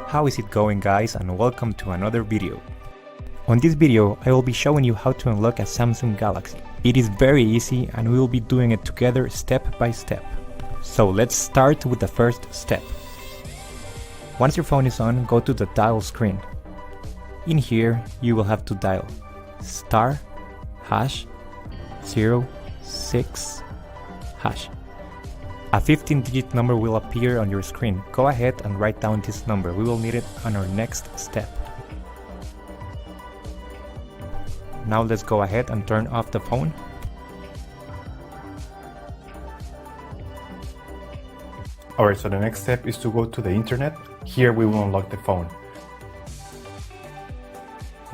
How is it going, guys, and welcome to another video. On this video I will be showing you how to unlock a Samsung Galaxy. It is very easy and we will be doing it together step by step. So let's start with the first step. Once your phone is on, go to the dial screen. In here you will have to dial *#06#. A 15-digit number will appear on your screen. Go ahead and write down this number. We will need it on our next step. Now let's go ahead and turn off the phone. Alright, so the next step is to go to the internet. Here we will unlock the phone.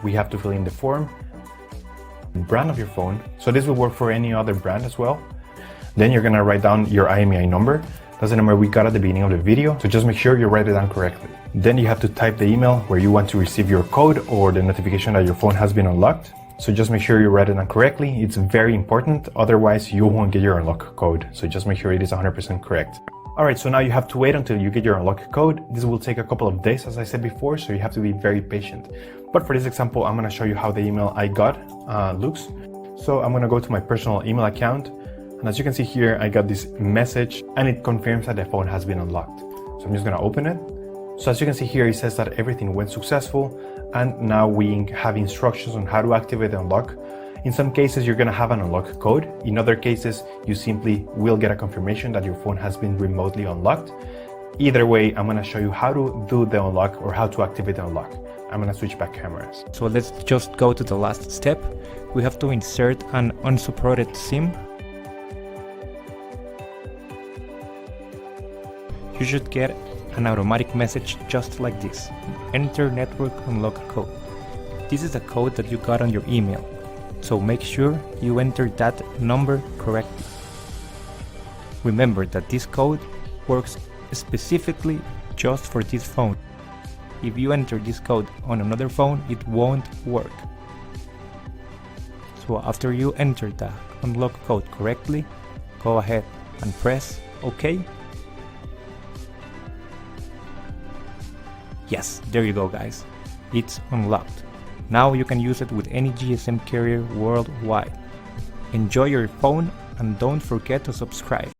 We have to fill in the form, brand of your phone. So this will work for any other brand as well. Then you're gonna write down your IMEI number. That's the number we got at the beginning of the video, so just make sure you write it down correctly. Then you have to type the email where you want to receive your code or the notification that your phone has been unlocked. So just make sure you write it down correctly. It's very important, otherwise you won't get your unlock code. So just make sure it is 100% correct. Alright, so now you have to wait until you get your unlock code. This will take a couple of days, as I said before, so you have to be very patient. But for this example, I'm gonna show you how the email I got looks. So I'm gonna go to my personal email account. And as you can see here, I got this message and it confirms that the phone has been unlocked. So I'm just gonna open it. So as you can see here, it says that everything went successful and now we have instructions on how to activate the unlock. In some cases, you're gonna have an unlock code. In other cases, you simply will get a confirmation that your phone has been remotely unlocked. Either way, I'm gonna show you how to do the unlock or how to activate the unlock. I'm gonna switch back cameras. So let's just go to the last step. We have to insert an unsupported SIM. You should get an automatic message just like this. Enter network unlock code. This is the code that you got on your email. So make sure you enter that number correctly. Remember that this code works specifically just for this phone. If you enter this code on another phone, it won't work. So after you enter the unlock code correctly, go ahead and press OK. Yes, there you go, guys. It's unlocked. Now you can use it with any GSM carrier worldwide. Enjoy your phone and don't forget to subscribe.